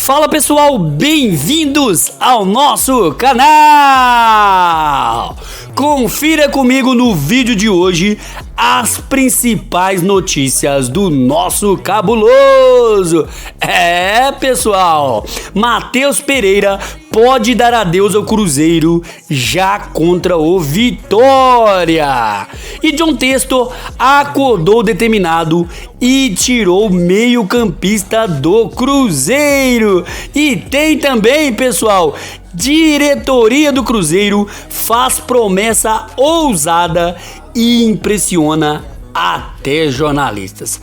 Fala pessoal, bem-vindos ao nosso canal! Confira comigo no vídeo de hoje as principais notícias do nosso cabuloso. Pessoal, Matheus Pereira pode dar adeus ao Cruzeiro já contra o Vitória. E John Textor acordou determinado e tirou meio-campista do Cruzeiro. E tem também, pessoal, diretoria do Cruzeiro faz promessa ousada e impressiona até jornalistas.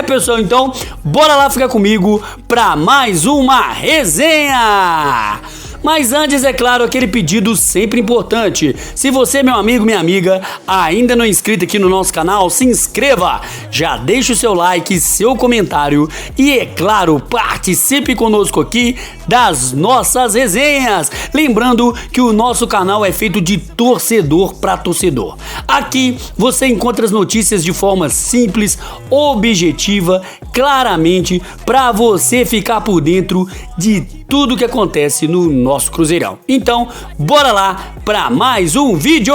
Pessoal, então bora lá ficar comigo para mais uma resenha. Mas antes, é claro, aquele pedido sempre importante. Se você, meu amigo, minha amiga, ainda não é inscrito aqui no nosso canal, se inscreva. Já deixa o seu like, seu comentário e, é claro, participe conosco aqui das nossas resenhas. Lembrando que o nosso canal é feito de torcedor para torcedor. Aqui você encontra as notícias de forma simples, objetiva, claramente, para você ficar por dentro de tudo que acontece no nosso Cruzeirão. Então, bora lá para mais um vídeo!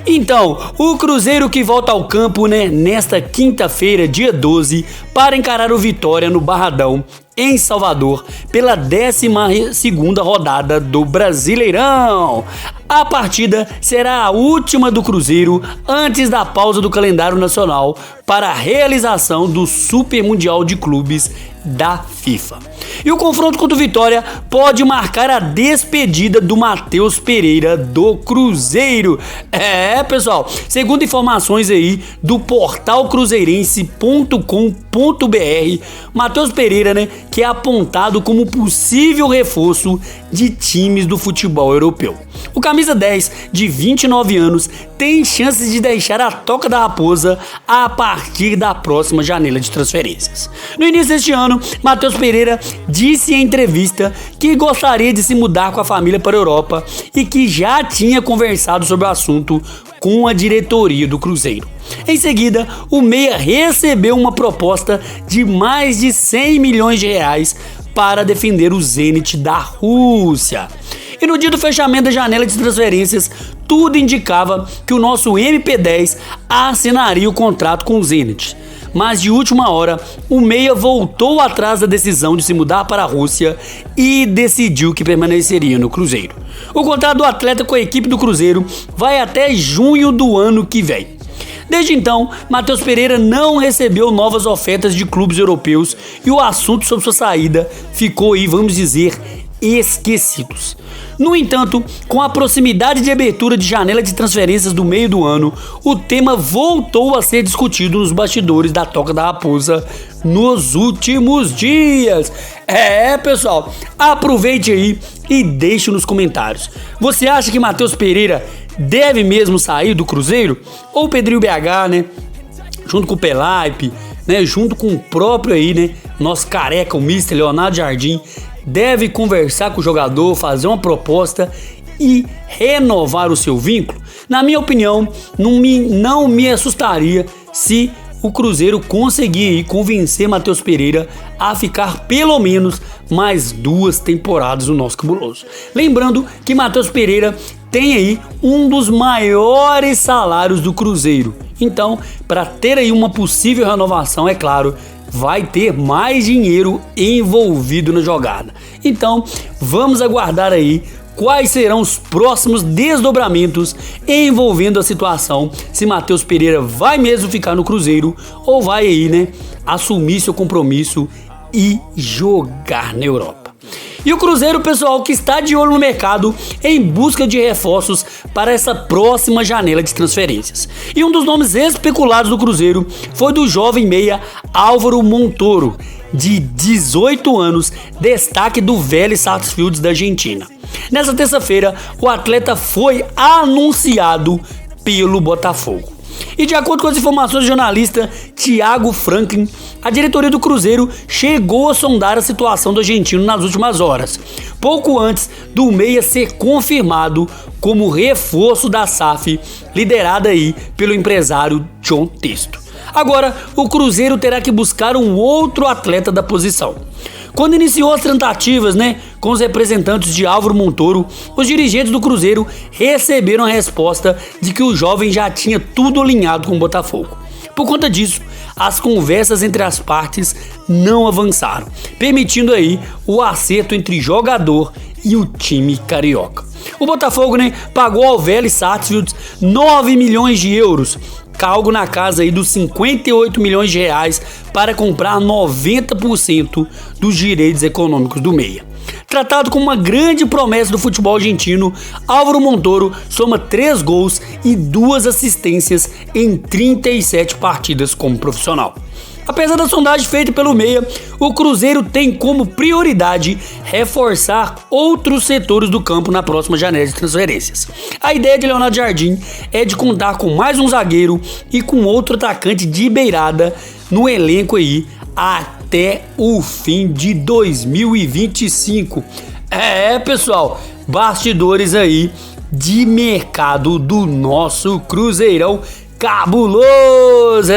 Então, o Cruzeiro que volta ao campo, nesta quinta-feira, dia 12, para encarar o Vitória no Barradão, em Salvador, pela 12ª rodada do Brasileirão. A partida será a última do Cruzeiro antes da pausa do calendário nacional para a realização do Super Mundial de Clubes da FIFA. E o confronto contra o Vitória pode marcar a despedida do Matheus Pereira do Cruzeiro. Pessoal, segundo informações aí do portal cruzeirense.com.br, Matheus Pereira, que é apontado como possível reforço de times do futebol europeu. O camisa 10, de 29 anos, tem chances de deixar a Toca da Raposa a partir da próxima janela de transferências. No início deste ano, Matheus Pereira disse em entrevista que gostaria de se mudar com a família para a Europa e que já tinha conversado sobre o assunto com a diretoria do Cruzeiro. Em seguida, o meia recebeu uma proposta de mais de 100 milhões de reais para defender o Zenit da Rússia. E no dia do fechamento da janela de transferências, tudo indicava que o nosso MP10 assinaria o contrato com o Zenit. Mas de última hora, o meia voltou atrás da decisão de se mudar para a Rússia e decidiu que permaneceria no Cruzeiro. O contrato do atleta com a equipe do Cruzeiro vai até junho do ano que vem. Desde então, Matheus Pereira não recebeu novas ofertas de clubes europeus e o assunto sobre sua saída ficou aí, vamos dizer, esquecidos. No entanto, com a proximidade de abertura de janela de transferências do meio do ano, o tema voltou a ser discutido nos bastidores da Toca da Raposa nos últimos dias. Pessoal, aproveite aí e deixe nos comentários. Você acha que Matheus Pereira deve mesmo sair do Cruzeiro? Ou o Pedrinho BH, junto com o Pelaipe, junto com o próprio aí, nosso careca, o Mr. Leonardo Jardim, deve conversar com o jogador, fazer uma proposta e renovar o seu vínculo? Na minha opinião, não me assustaria se o Cruzeiro conseguir convencer Matheus Pereira a ficar pelo menos mais 2 temporadas no nosso cabuloso. Lembrando que Matheus Pereira tem aí um dos maiores salários do Cruzeiro. Então, para ter aí uma possível renovação, é claro, vai ter mais dinheiro envolvido na jogada. Então, vamos aguardar aí quais serão os próximos desdobramentos envolvendo a situação, se Matheus Pereira vai mesmo ficar no Cruzeiro ou vai aí, assumir seu compromisso e jogar na Europa. E o Cruzeiro, pessoal, que está de olho no mercado em busca de reforços para essa próxima janela de transferências. E um dos nomes especulados do Cruzeiro foi do jovem meia Álvaro Montoro, de 18 anos, destaque do Vélez Sarsfield da Argentina. Nessa terça-feira, o atleta foi anunciado pelo Botafogo. E de acordo com as informações do jornalista Thiago Franklin, a diretoria do Cruzeiro chegou a sondar a situação do argentino nas últimas horas, pouco antes do meia ser confirmado como reforço da SAF, liderada aí pelo empresário John Textor. Agora, o Cruzeiro terá que buscar um outro atleta da posição. Quando iniciou as tratativas, com os representantes de Álvaro Montoro, os dirigentes do Cruzeiro receberam a resposta de que o jovem já tinha tudo alinhado com o Botafogo. Por conta disso, as conversas entre as partes não avançaram, permitindo aí o acerto entre jogador e o time carioca. O Botafogo, pagou ao Vélez Sarsfield 9 milhões de euros, algo na casa aí dos 58 milhões de reais para comprar 90% dos direitos econômicos do meia. Tratado como uma grande promessa do futebol argentino, Álvaro Montoro soma 3 gols e 2 assistências em 37 partidas como profissional. Apesar da sondagem feita pelo meia, o Cruzeiro tem como prioridade reforçar outros setores do campo na próxima janela de transferências. A ideia de Leonardo Jardim é de contar com mais um zagueiro e com outro atacante de beirada no elenco aí até o fim de 2025. Pessoal, bastidores aí de mercado do nosso Cruzeirão cabuloso.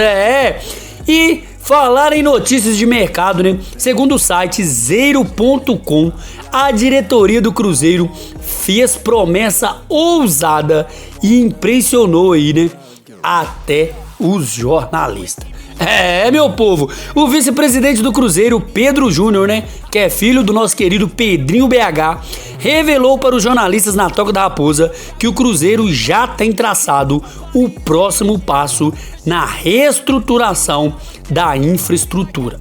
E falar em notícias de mercado, segundo o site Zero.com, a diretoria do Cruzeiro fez promessa ousada e impressionou aí, até os jornalistas. Meu povo, o vice-presidente do Cruzeiro, Pedro Júnior, que é filho do nosso querido Pedrinho BH, revelou para os jornalistas na Toca da Raposa que o Cruzeiro já tem traçado o próximo passo na reestruturação da infraestrutura.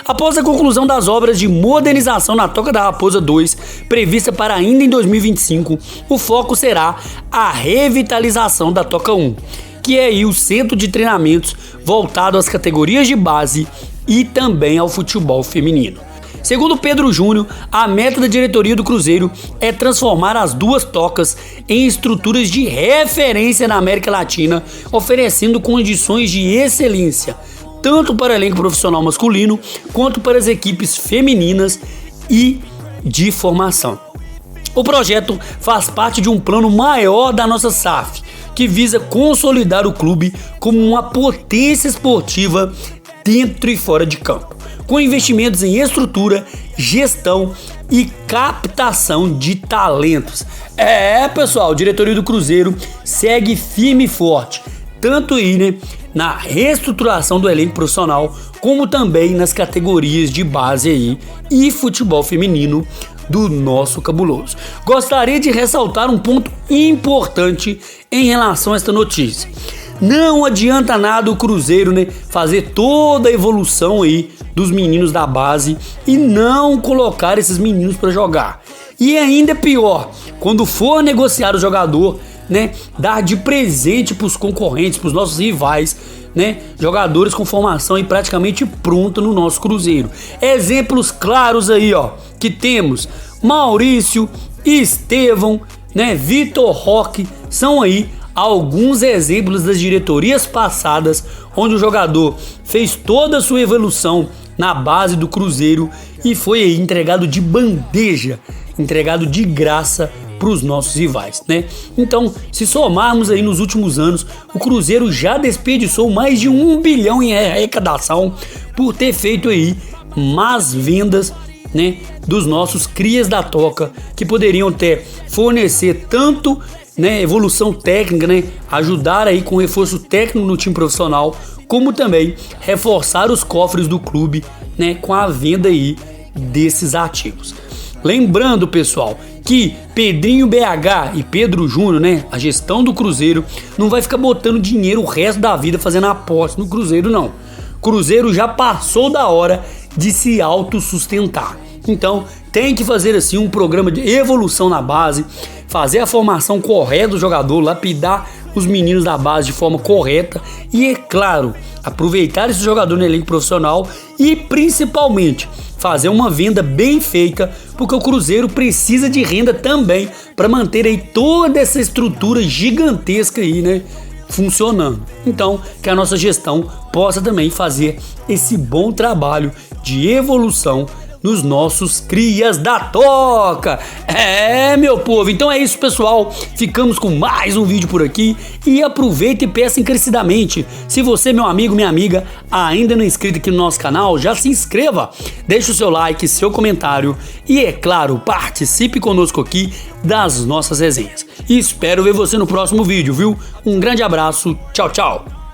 Após a conclusão das obras de modernização na Toca da Raposa 2, prevista para ainda em 2025, o foco será a revitalização da Toca 1, que é aí o centro de treinamentos voltado às categorias de base e também ao futebol feminino. Segundo Pedro Júnior, a meta da diretoria do Cruzeiro é transformar as duas tocas em estruturas de referência na América Latina, oferecendo condições de excelência, tanto para o elenco profissional masculino, quanto para as equipes femininas e de formação. O projeto faz parte de um plano maior da nossa SAF, que visa consolidar o clube como uma potência esportiva dentro e fora de campo, com investimentos em estrutura, gestão e captação de talentos. Pessoal, a diretoria do Cruzeiro segue firme e forte, tanto aí, na reestruturação do elenco profissional, como também nas categorias de base aí e futebol feminino do nosso cabuloso. Gostaria de ressaltar um ponto importante em relação a esta notícia. Não adianta nada o Cruzeiro, fazer toda a evolução aí dos meninos da base e não colocar esses meninos para jogar. E ainda pior, quando for negociar o jogador, dar de presente para os concorrentes, para os nossos rivais, jogadores com formação aí praticamente pronta no nosso Cruzeiro. Exemplos claros aí, que temos Maurício, Estevão, Vitor Roque, são aí alguns exemplos das diretorias passadas onde o jogador fez toda a sua evolução na base do Cruzeiro e foi aí entregado de bandeja, entregado de graça para os nossos rivais, Então, se somarmos aí nos últimos anos, o Cruzeiro já desperdiçou mais de 1 bilhão em arrecadação por ter feito aí más vendas, dos nossos crias da toca, que poderiam fornecer tanto, evolução técnica, ajudar aí com reforço técnico no time profissional, como também reforçar os cofres do clube, com a venda aí desses ativos. Lembrando, pessoal, que Pedrinho BH e Pedro Júnior, a gestão do Cruzeiro, não vai ficar botando dinheiro o resto da vida fazendo aposta no Cruzeiro, não. O Cruzeiro já passou da hora de se autossustentar. Então, tem que fazer assim um programa de evolução na base, fazer a formação correta do jogador, lapidar os meninos da base de forma correta e, é claro, aproveitar esse jogador no elenco profissional e, principalmente, fazer uma venda bem feita, porque o Cruzeiro precisa de renda também para manter aí toda essa estrutura gigantesca aí, funcionando. Então, que a nossa gestão possa também fazer esse bom trabalho de evolução nos nossos crias da toca. Meu povo, então é isso, pessoal. Ficamos com mais um vídeo por aqui e aproveita e peça encarecidamente. Se você, meu amigo, minha amiga, ainda não é inscrito aqui no nosso canal, já se inscreva, deixe o seu like, seu comentário e, é claro, participe conosco aqui das nossas resenhas. E espero ver você no próximo vídeo, viu? Um grande abraço, tchau, tchau!